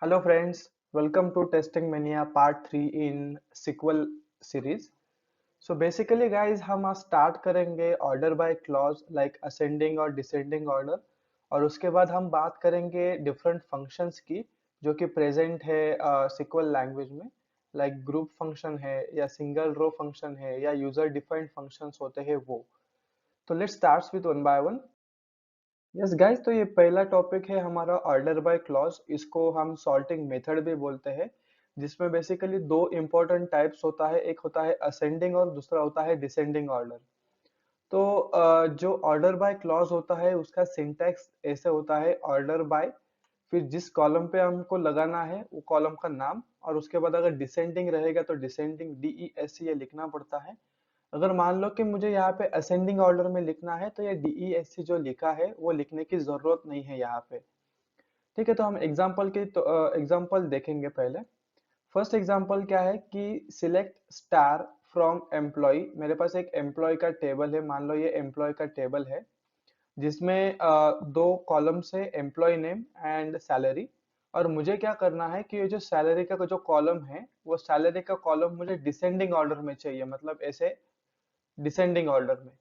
Hello friends, welcome to Testing Mania Part 3 in sequel series. So basically guys हम आज start करेंगे order by clause like ascending और descending order और उसके बाद हम बात करेंगे different functions की जो कि present है SQL language में like group function है या single row function है या user defined functions होते हैं वो. तो let's start with one by one. Yes guys, तो ये पहला टॉपिक है हमारा ऑर्डर बाय क्लॉज. इसको हम सॉर्टिंग मेथड भी बोलते हैं, जिसमें बेसिकली दो इंपॉर्टेंट टाइप्स होता है. एक होता है असेंडिंग और दूसरा होता है डिसेंडिंग ऑर्डर. तो जो ऑर्डर बाय क्लॉज होता है उसका सिंटैक्स ऐसे होता है: ऑर्डर बाय, फिर जिस कॉलम पे हमको लगाना है वो कॉलम का नाम, और उसके बाद अगर डिसेंडिंग रहेगा तो डिसेंडिंग DESC ये लिखना पड़ता है. अगर मान लो कि मुझे यहाँ पे असेंडिंग ऑर्डर में लिखना है तो ये DESC जो लिखा है वो लिखने की जरूरत नहीं है यहाँ पे. ठीक है, तो हम एग्जाम्पल के तो एग्जाम्पल देखेंगे पहले. फर्स्ट एग्जाम्पल क्या है कि सिलेक्ट स्टार फ्रॉम एम्प्लॉय. मेरे पास एक एम्प्लॉय का टेबल है, मान लो ये एम्प्लॉय का टेबल है जिसमें दो कॉलम्स है: एम्प्लॉय नेम एंड सैलरी. और मुझे क्या करना है कि ये जो सैलरी का जो कॉलम है वो सैलरी का कॉलम मुझे डिसेंडिंग ऑर्डर में चाहिए, मतलब ऐसे डिसेंडिंग ऑर्डर में.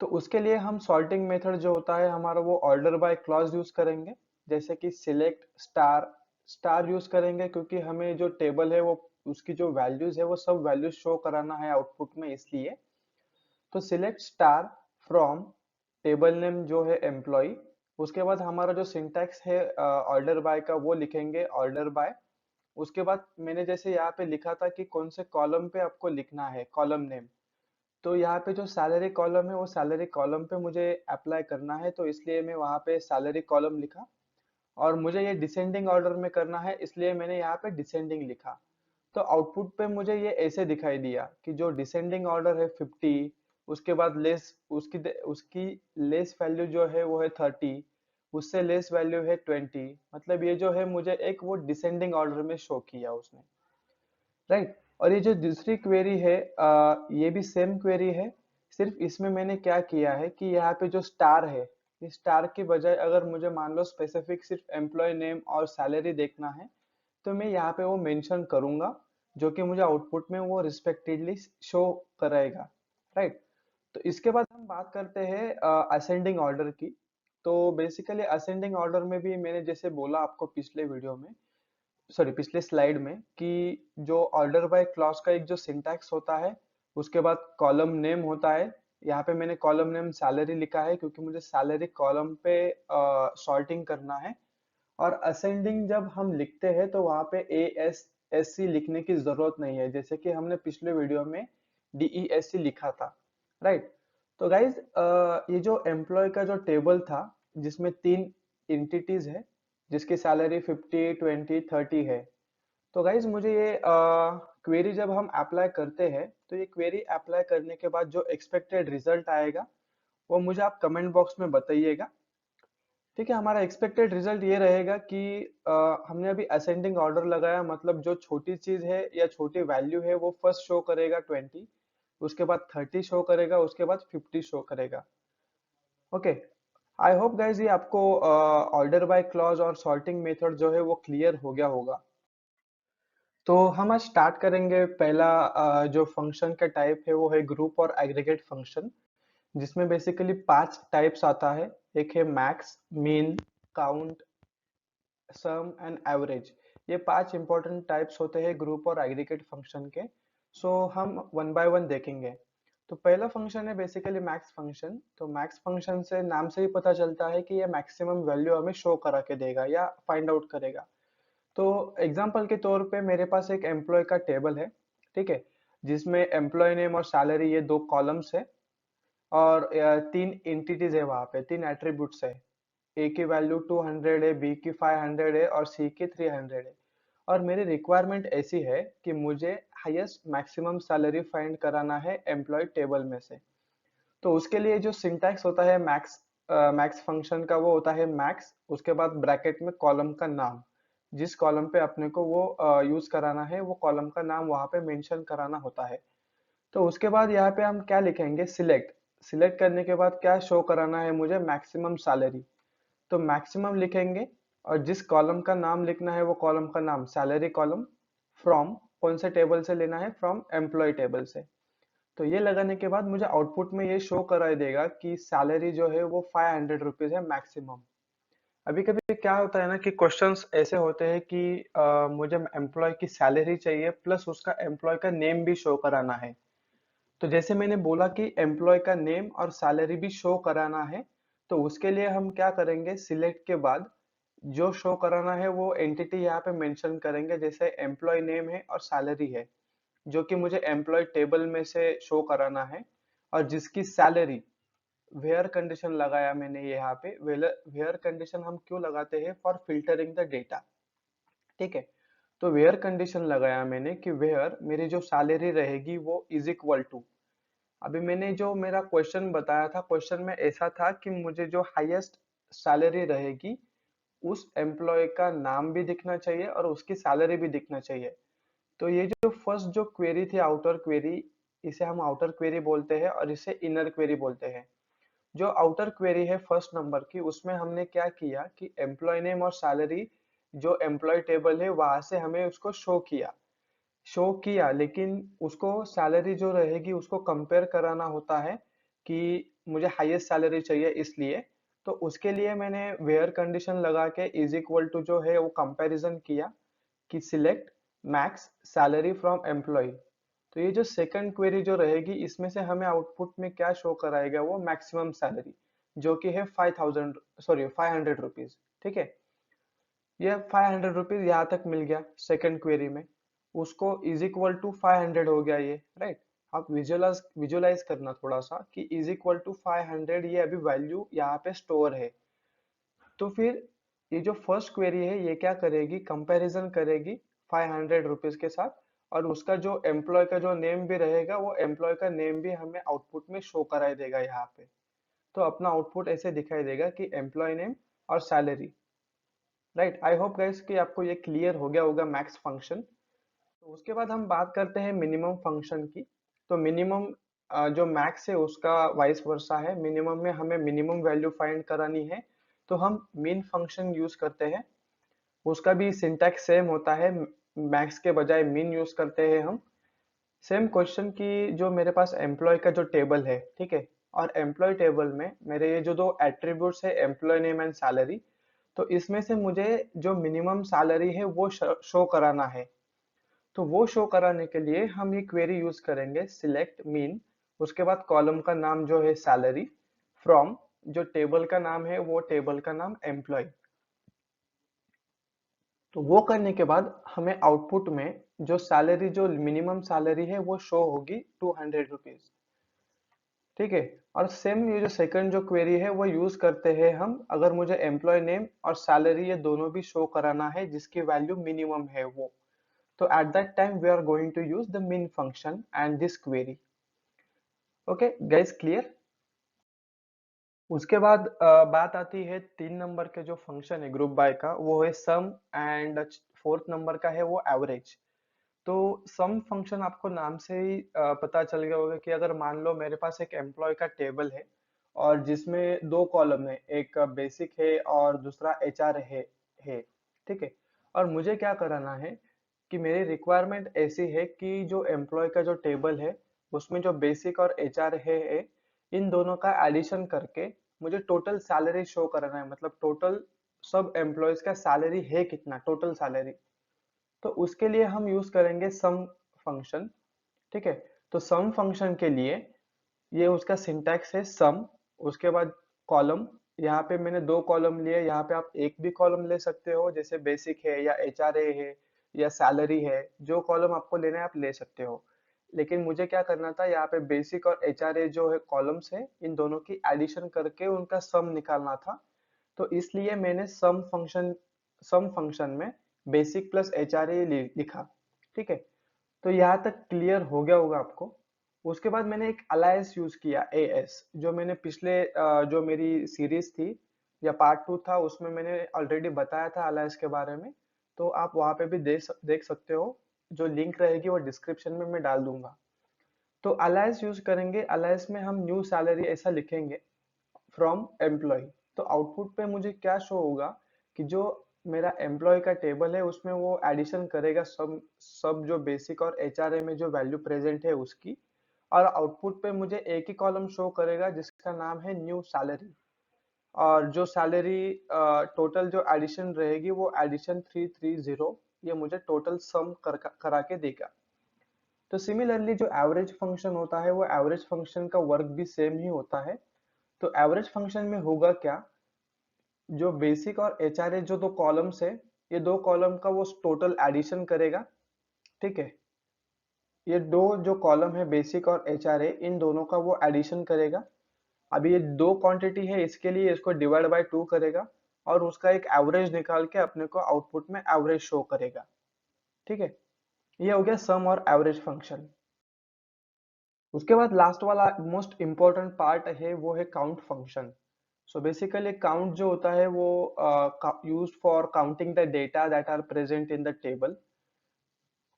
तो उसके लिए हम सॉर्टिंग मेथड जो होता है हमारा वो ऑर्डर बाय क्लॉज यूज करेंगे. जैसे कि सिलेक्ट स्टार, स्टार यूज करेंगे क्योंकि हमें जो टेबल है वो उसकी जो वैल्यूज है वो सब वैल्यूज शो कराना है आउटपुट में, इसलिए. तो select star from table name जो है एम्प्लॉय. उसके बाद हमारा जो सिंटैक्स है ऑर्डर बाय का वो लिखेंगे ऑर्डर बाय. उसके बाद मैंने जैसे यहाँ पे लिखा था कि कौन से कॉलम पे आपको लिखना है कॉलम नेम, तो यहाँ पे जो सैलरी कॉलम है वो सैलरी कॉलम पे मुझे अप्लाई करना है, तो इसलिए मैं वहाँ पे सैलरी कॉलम लिखा. और मुझे ये डिसेंडिंग ऑर्डर में करना है इसलिए मैंने यहाँ पे डिसेंडिंग लिखा. तो आउटपुट पे मुझे ये ऐसे दिखाई दिया कि जो डिसेंडिंग ऑर्डर है 50, उसके बाद लेस उसकी लेस वैल्यू जो है वो है 30, उससे लेस वैल्यू है 20. मतलब ये जो है मुझे एक वो डिसेंडिंग ऑर्डर में शो किया उसने, राइट. और ये जो दूसरी क्वेरी है ये भी सेम क्वेरी है, सिर्फ इसमें मैंने क्या किया है कि यहाँ पे जो स्टार है, इस स्टार की बजाय अगर मुझे मान लो स्पेसिफिक सिर्फ एम्प्लॉय नेम और सैलरी देखना है तो मैं यहाँ पे वो मेंशन करूंगा, जो कि मुझे आउटपुट में वो रिस्पेक्टिवली शो कराएगा, राइट. तो इसके बाद हम बात करते हैं असेंडिंग ऑर्डर की. तो बेसिकली असेंडिंग ऑर्डर में भी मैंने जैसे बोला आपको पिछले वीडियो में, सॉरी पिछले स्लाइड में, कि जो ऑर्डर बाय क्लॉज का एक जो सिंटैक्स होता है उसके बाद कॉलम नेम होता है. यहाँ पे मैंने कॉलम नेम सैलरी लिखा है क्योंकि मुझे सैलरी कॉलम पे सॉर्टिंग करना है. और असेंडिंग जब हम लिखते हैं तो वहाँ पे ASSC लिखने की जरूरत नहीं है, जैसे कि हमने पिछले वीडियो में DESC लिखा था, राइट. तो गाइज ये जो एम्प्लॉय का जो टेबल था जिसमें तीन एंटिटीज है जिसकी सैलरी 50, 20, 30 है. तो गाइज मुझे ये क्वेरी जब हम अप्लाई करते हैं तो ये क्वेरी अप्लाई करने के बाद जो एक्सपेक्टेड रिजल्ट आएगा वो मुझे आप कमेंट बॉक्स में बताइएगा. ठीक है, हमारा एक्सपेक्टेड रिजल्ट ये रहेगा कि हमने अभी असेंडिंग ऑर्डर लगाया, मतलब जो छोटी चीज है या छोटी वैल्यू है वो फर्स्ट शो करेगा 20, उसके बाद 30 शो करेगा, उसके बाद 50 शो करेगा. ओके, आई होप गाइज ये आपको ऑर्डर बाय क्लॉज और सॉर्टिंग मेथड जो है वो क्लियर हो गया होगा. तो हम आज स्टार्ट करेंगे. पहला जो फंक्शन का टाइप है वो है ग्रुप और एग्रीगेट फंक्शन, जिसमें बेसिकली 5 टाइप्स आता है. एक है max, mean, count, sum and average. ये 5 इंपॉर्टेंट टाइप्स होते हैं ग्रुप और एग्रीगेट फंक्शन के. सो हम वन बाय वन देखेंगे. तो पहला फंक्शन है बेसिकली मैक्स फंक्शन. तो मैक्स फंक्शन से नाम से ही पता चलता है कि ये मैक्सिमम वैल्यू हमें शो करा के देगा या फाइंड आउट करेगा. तो एग्जांपल के तौर पे मेरे पास एक एम्प्लॉय का टेबल है, ठीक है, जिसमें एम्प्लॉय नेम और सैलरी ये दो कॉलम्स है. और तीन एंटिटीज है, वहां पे तीन एट्रीब्यूट्स है. ए की वैल्यू 200 है, बी की 500 है और सी की 300 है. और मेरी रिक्वायरमेंट ऐसी है कि मुझे हाईएस्ट मैक्सिमम सैलरी फाइंड कराना है एम्प्लॉय टेबल में से. तो उसके लिए जो सिंटैक्स होता है मैक्स मैक्स फंक्शन का वो होता है मैक्स, उसके बाद ब्रैकेट में कॉलम का नाम, जिस कॉलम पे अपने को वो यूज कराना है वो कॉलम का नाम वहां पे मेंशन कराना होता है. तो उसके बाद यहाँ पे हम क्या लिखेंगे, सिलेक्ट. सिलेक्ट करने के बाद क्या शो कराना है मुझे, मैक्सिमम सैलरी. तो मैक्सिमम लिखेंगे और जिस कॉलम का नाम लिखना है वो कॉलम का नाम सैलरी कॉलम, फ्रॉम कौन से टेबल से लेना है, फ्रॉम एम्प्लॉय टेबल से। तो ये लगाने के बाद मुझे आउटपुट में ये शो करा देगा कि सैलरी जो है वो 500 रुपीज है मैक्सिमम। अभी कभी क्या होता है ना कि क्वेश्चंस ऐसे होते हैं कि मुझे एम्प्लॉय की सैलरी चाहिए प्लस उसका एम्प्लॉय का नेम भी शो कराना है। तो जैसे मैंने बोला कि एम्प्लॉय का नेम और सैलरी भी शो कराना है, तो उसके लिए हम क्या करेंगे, सिलेक्ट के बाद जो शो कराना है वो एंटिटी यहाँ पे मेंशन करेंगे, जैसे एम्प्लॉय नेम है और सैलरी है, जो कि मुझे एम्प्लॉय टेबल में से शो कराना है। और जिसकी सैलरी, वेयर कंडीशन लगाया मैंने यहाँ पे। वेयर कंडीशन हम क्यों लगाते हैं, फॉर फिल्टरिंग द डेटा। ठीक है, तो वेयर कंडीशन लगाया मैंने कि वेयर मेरी जो सैलरी रहेगी वो इज इक्वल टू, अभी मैंने जो मेरा क्वेश्चन बताया था, क्वेश्चन में ऐसा था कि मुझे जो हाईएस्ट सैलरी रहेगी उस एम्प्लॉय का नाम भी दिखना चाहिए और उसकी सैलरी भी दिखना चाहिए। तो ये जो फर्स्ट जो क्वेरी थी, आउटर क्वेरी, इसे हम आउटर क्वेरी बोलते हैं और इसे इनर क्वेरी बोलते हैं। जो आउटर क्वेरी है फर्स्ट नंबर की, उसमें हमने क्या किया कि एम्प्लॉय नेम और सैलरी जो एम्प्लॉय टेबल है वहां से हमें उसको शो किया, लेकिन उसको सैलरी जो रहेगी उसको कंपेयर कराना होता है कि मुझे हाईएस्ट सैलरी चाहिए इसलिए। तो उसके लिए मैंने वेयर कंडीशन लगा के इज इक्वल टू जो है वो कंपैरिजन किया कि select max salary from employ. तो ये जो सेकंड क्वेरी जो रहेगी इसमें से हमें आउटपुट में क्या शो कराएगा, वो मैक्सिमम सैलरी, जो कि है 500 रुपीज। ठीक है, ये 500 रुपीज यहाँ तक मिल गया सेकंड क्वेरी में, उसको इज इक्वल टू 500 हो गया ये, राइट। आप विजुअलाइज करना थोड़ा सा कि इज इक्वल टू 500, ये अभी वैल्यू यहाँ पे स्टोर है। तो फिर ये जो फर्स्ट क्वेरी है ये क्या करेगी, कंपैरिजन करेगी 500 रुपीज के साथ, और उसका जो एम्प्लॉय का जो नेम भी रहेगा वो एम्प्लॉय का नेम भी हमें आउटपुट में शो कराई देगा यहाँ पे। तो अपना आउटपुट ऐसे दिखाई देगा कि एम्प्लॉय नेम और salary, right. I hope guys कि आपको ये क्लियर हो गया होगा मैक्स फंक्शन। तो उसके बाद हम बात करते हैं मिनिमम फंक्शन की। तो मिनिमम जो मैक्स है उसका वाइस वर्सा है, मिनिमम में हमें मिनिमम वैल्यू फाइंड करानी है, तो हम min फंक्शन यूज करते हैं। उसका भी सिंटैक्स सेम होता है, मैक्स के बजाय min यूज करते हैं हम। सेम क्वेश्चन की, जो मेरे पास एम्प्लॉय का जो टेबल है, ठीक है, और एम्प्लॉय टेबल में मेरे ये जो दो एट्रीब्यूट्स है, एम्प्लॉय नेम एंड सैलरी, तो इसमें से मुझे जो मिनिमम सैलरी है वो शो कराना है। तो वो शो कराने के लिए हम ये क्वेरी यूज करेंगे, सिलेक्ट मीन, उसके बाद कॉलम का नाम जो है सैलरी, फ्रॉम जो टेबल का नाम है वो टेबल का नाम एम्प्लॉय। तो वो करने के बाद हमें आउटपुट में जो सैलरी, जो मिनिमम सैलरी है वो शो होगी 200 रुपीज। ठीक है, और सेम ये जो सेकंड जो क्वेरी है वो यूज करते हैं हम, अगर मुझे एम्प्लॉय नेम और सैलरी ये दोनों भी शो कराना है जिसकी वैल्यू मिनिमम है वो। So at that time we are going to use the min function and this query. Okay guys, clear? उसके बाद बात आती है 3 नंबर के जो फंक्शन है ग्रुप बाय का, वो है सम, एंड फोर्थ नंबर का है वो एवरेज। तो सम फंक्शन आपको नाम से ही पता चल गया होगा कि अगर मान लो मेरे पास एक एम्प्लॉय का टेबल है और जिसमें दो कॉलम है, एक बेसिक है और दूसरा एचआर है। ठीक है, और मुझे क्या कराना है कि मेरी रिक्वायरमेंट ऐसी है कि जो एम्प्लॉय का जो टेबल है उसमें जो बेसिक और एचआर है, इन दोनों का एडिशन करके मुझे टोटल सैलरी शो कराना है, मतलब टोटल सब एम्प्लॉयज का सैलरी है कितना, टोटल सैलरी। तो उसके लिए हम यूज करेंगे सम फंक्शन। ठीक है, तो सम फंक्शन के लिए ये उसका सिंटैक्स है सम, उसके बाद कॉलम, यहाँ पे मैंने दो कॉलम लिए, यहाँ पे आप एक भी कॉलम ले सकते हो, जैसे बेसिक है या एचआरए है या सैलरी है, जो कॉलम आपको लेना है आप ले सकते हो। लेकिन मुझे क्या करना था, यहाँ पे बेसिक और एचआरए जो है कॉलम्स है, इन दोनों की एडिशन करके उनका सम निकालना था। तो इसलिए मैंने सम फंक्शन में बेसिक प्लस एचआरए लिखा। ठीक है, तो यहाँ तक क्लियर हो गया होगा आपको। उसके बाद मैंने एक अलायंस यूज किया, एएस, जो मैंने पिछले जो मेरी सीरीज थी या पार्ट 2 था उसमें मैंने ऑलरेडी बताया था अलायंस के बारे में। तो आप वहां पे भी देख सकते हो, जो लिंक रहेगी वो डिस्क्रिप्शन में मैं डाल दूंगा। तो अलायंस यूज करेंगे, अलायंस में हम न्यू सैलरी ऐसा लिखेंगे फ्रॉम एम्प्लॉय। तो आउटपुट पे मुझे क्या शो होगा कि जो मेरा एम्प्लॉय का टेबल है उसमें वो एडिशन करेगा सब सब जो बेसिक और एचआरए में जो वैल्यू प्रेजेंट है उसकी, और आउटपुट पे मुझे एक ही कॉलम शो करेगा जिसका नाम है न्यू सैलरी। और जो सैलरी टोटल जो एडिशन रहेगी वो एडिशन 330, ये मुझे टोटल सम करा के देगा। तो सिमिलरली जो एवरेज फंक्शन होता है वो एवरेज फंक्शन का वर्क भी सेम ही होता है। तो एवरेज फंक्शन में होगा क्या, जो बेसिक और एचआरए जो दो कॉलम्स है, ये दो कॉलम का वो टोटल एडिशन करेगा। ठीक है, ये दो जो कॉलम है बेसिक और एचआरए, इन दोनों का वो एडिशन करेगा। अभी ये दो क्वांटिटी है, इसके लिए इसको डिवाइड बाय 2 करेगा और उसका एक एवरेज निकाल के अपने को आउटपुट में एवरेज शो करेगा। ठीक है, ये हो गया सम और एवरेज फंक्शन। उसके बाद लास्ट वाला मोस्ट इंपॉर्टेंट पार्ट है वो है count function. So basically count जो होता है वो used for counting the data that are present in the table.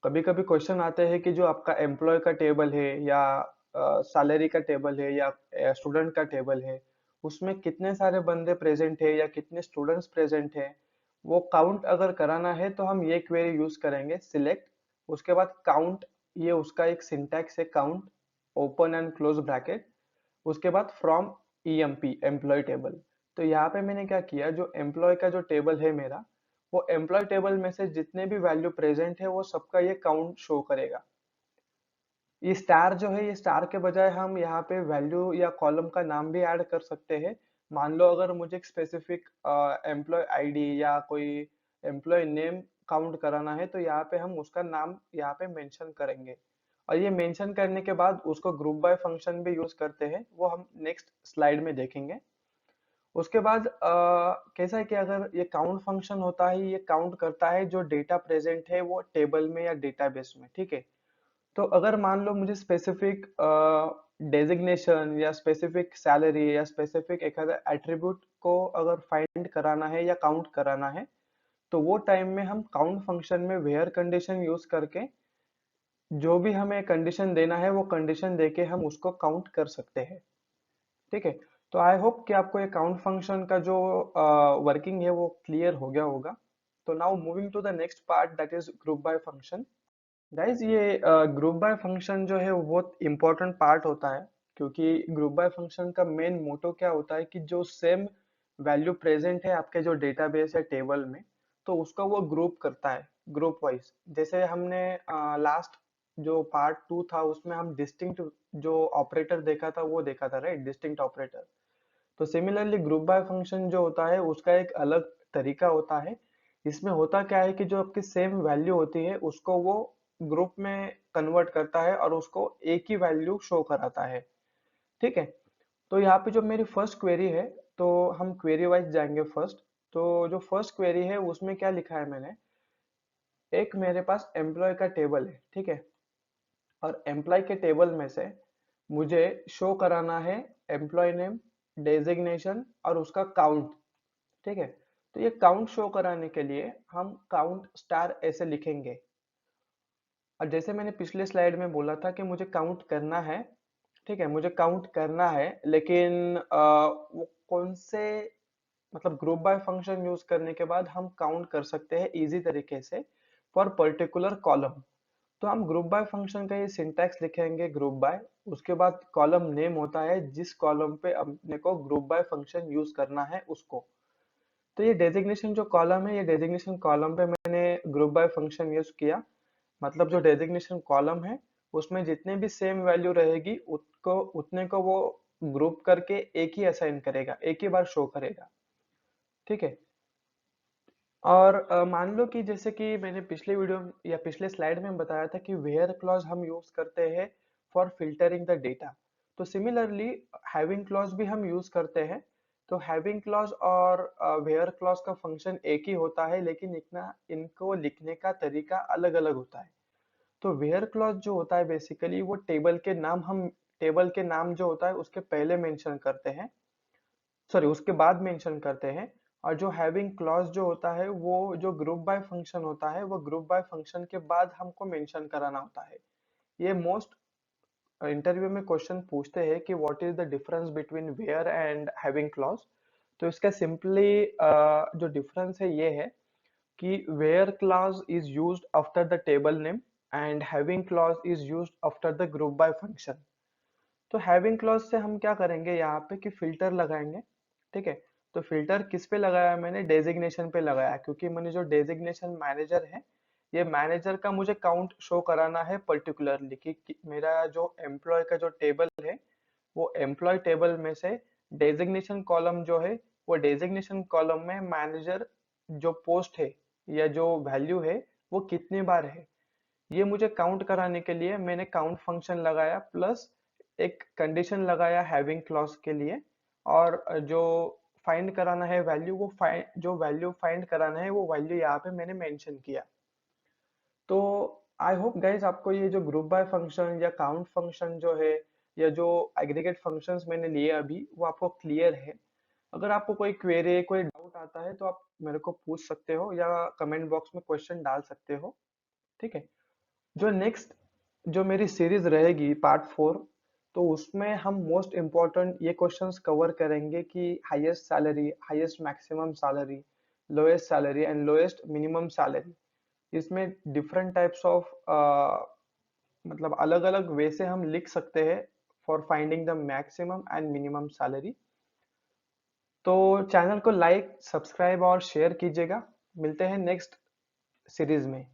कभी कभी क्वेश्चन आते हैं कि जो आपका एम्प्लॉय का टेबल है या सैलरी का टेबल है या स्टूडेंट का टेबल है, उसमें कितने सारे बंदे प्रेजेंट है या कितने स्टूडेंट्स प्रेजेंट है, वो काउंट अगर कराना है तो हम ये क्वेरी यूज करेंगे सिलेक्ट, उसके बाद काउंट, ये उसका एक सिंटैक्स है count open and close bracket, उसके बाद फ्रॉम ईएमपी एम्प्लॉय टेबल। तो यहाँ पे मैंने क्या किया, जो एम्प्लॉय का जो टेबल है मेरा, वो एम्प्लॉय टेबल में से जितने भी वैल्यू प्रेजेंट है वो सबका ये काउंट शो करेगा। ये स्टार जो है, ये स्टार के बजाय हम यहाँ पे वैल्यू या कॉलम का नाम भी ऐड कर सकते हैं। मान लो अगर मुझे एक स्पेसिफिक एम्प्लॉय आईडी या कोई एम्प्लॉय नेम काउंट कराना है तो यहाँ पे हम उसका नाम यहाँ पे मेंशन करेंगे। और ये मेंशन करने के बाद उसको ग्रुप बाय फंक्शन भी यूज करते हैं, वो हम नेक्स्ट स्लाइड में देखेंगे। उसके बाद कैसा है कि अगर ये काउंट फंक्शन होता है, ये काउंट करता है जो डेटा प्रेजेंट है वो टेबल में या डेटाबेस में। ठीक है, तो अगर मान लो मुझे स्पेसिफिक डेजिग्नेशन या स्पेसिफिक सैलरी या स्पेसिफिक एक एट्रीब्यूट को अगर फाइंड कराना है या काउंट कराना है, तो वो टाइम में हम काउंट फंक्शन में वेयर कंडीशन यूज करके जो भी हमें कंडीशन देना है वो कंडीशन देके हम उसको काउंट कर सकते हैं। ठीक है, तो आई होप कि आपको ये काउंट फंक्शन का जो वर्किंग है वो क्लियर हो गया होगा। तो now moving to the next part that is group bye function. Guys ये ग्रुप बाय फंक्शन जो है वो बहुत इंपॉर्टेंट पार्ट होता है, क्योंकि ग्रुप बाय फंक्शन का मेन मोटो क्या होता है कि जो सेम वैल्यू प्रेजेंट है आपके जो डेटाबेस या टेबल में, तो उसका वो ग्रुप करता है ग्रुप वाइज। जैसे हमने लास्ट जो पार्ट 2 था उसमें हम डिस्टिंक्ट जो ऑपरेटर देखा था वो देखा था, राइट, डिस्टिंक्ट ऑपरेटर। तो सिमिलरली ग्रुप बाय फंक्शन जो होता है उसका एक अलग तरीका होता है। इसमें होता क्या है कि जो आपकी सेम वैल्यू होती है उसको वो ग्रुप में कन्वर्ट करता है और उसको एक ही वैल्यू शो कराता है। ठीक है, तो यहाँ पे जो मेरी फर्स्ट क्वेरी है, तो हम क्वेरी वाइज जाएंगे फर्स्ट। तो जो फर्स्ट क्वेरी है उसमें क्या लिखा है मैंने, एक मेरे पास एम्प्लॉय का टेबल है। ठीक है, और एम्प्लॉय के टेबल में से मुझे शो कराना है एम्प्लॉय नेम, डेजिग्नेशन और उसका काउंट। ठीक है, तो ये काउंट शो कराने के लिए हम काउंट स्टार ऐसे लिखेंगे। और जैसे मैंने पिछले स्लाइड में बोला था कि मुझे काउंट करना है, ठीक है, मुझे काउंट करना है, लेकिन वो कौन से, मतलब ग्रुप बाय फंक्शन यूज करने के बाद हम काउंट कर सकते हैं इजी तरीके से फॉर पर्टिकुलर कॉलम। तो हम ग्रुप बाय फंक्शन का ये सिंटैक्स लिखेंगे ग्रुप बाय, उसके बाद कॉलम नेम होता है जिस कॉलम पे अपने को ग्रुप बाय फंक्शन यूज करना है उसको। तो ये डेजिग्नेशन जो कॉलम है, ये डेजिग्नेशन कॉलम पे मैंने ग्रुप बाय फंक्शन यूज किया। मतलब जो डेजिग्नेशन कॉलम है उसमें जितने भी सेम वैल्यू रहेगी उसको उतने को वो ग्रुप करके एक ही असाइन करेगा, एक ही बार शो करेगा। ठीक है, और मान लो कि जैसे कि मैंने पिछले वीडियो या पिछले स्लाइड में बताया था कि वेयर क्लॉज हम यूज करते हैं फॉर फिल्टरिंग द डेटा। तो सिमिलरली हैविंग क्लॉज भी हम यूज करते हैं। तो हैविंग क्लॉज और वेयर क्लॉज का फंक्शन एक ही होता है, लेकिन इनको लिखने का तरीका अलग अलग होता है। तो वेयर क्लॉज जो होता है बेसिकली वो टेबल के नाम जो होता है उसके पहले मेंशन करते हैं, सॉरी उसके बाद मेंशन करते हैं। और जो हैविंग क्लॉज जो होता है वो जो ग्रुप बाय फंक्शन होता है वो ग्रुप बाय फंक्शन के बाद हमको मेंशन कराना होता है। ये मोस्ट इंटरव्यू में क्वेश्चन पूछते हैं कि what is the difference between where and having clause. तो इसका सिंपली जो डिफरेंस है ये है कि where clause is used after the table name and having clause is used after the group by function। तो हैविंग क्लॉज से हम क्या करेंगे यहाँ पे कि फिल्टर लगाएंगे। ठीक है, तो फिल्टर किस पे लगाया, मैंने डेजिग्नेशन पे लगाया, क्योंकि मैंने जो डेजिग्नेशन मैनेजर है, ये मैनेजर का मुझे काउंट शो कराना है पर्टिकुलरली कि मेरा जो एम्प्लॉय का जो टेबल है, वो एम्प्लॉय टेबल में से डेजिग्नेशन कॉलम जो है, वो डेजिग्नेशन कॉलम में मैनेजर जो पोस्ट है या जो वैल्यू है वो कितनी बार है, ये मुझे काउंट कराने के लिए मैंने काउंट फंक्शन लगाया, प्लस एक कंडीशन लगाया हैविंग क्लॉज के लिए। और जो फाइंड कराना है वैल्यू, वो जो वैल्यू फाइंड कराना है वो वैल्यू यहाँ पे मैंने मेंशन किया। तो आई होप गाइज आपको ये जो ग्रुप बाय फंक्शन या काउंट फंक्शन जो है, या जो एग्रीगेट फंक्शंस मैंने लिए अभी, वो आपको क्लियर है। अगर आपको कोई क्वेरी, कोई डाउट आता है तो आप मेरे को पूछ सकते हो या कमेंट बॉक्स में क्वेश्चन डाल सकते हो। ठीक है, जो नेक्स्ट जो मेरी सीरीज रहेगी पार्ट 4, तो उसमें हम मोस्ट इम्पोर्टेंट ये क्वेश्चंस कवर करेंगे कि highest salary, highest maximum salary, lowest salary and lowest minimum salary. इसमें डिफरेंट टाइप्स ऑफ मतलब अलग अलग वे से हम लिख सकते हैं for finding the maximum and minimum salary. तो चैनल को लाइक, सब्सक्राइब और शेयर कीजिएगा। मिलते हैं नेक्स्ट सीरीज में।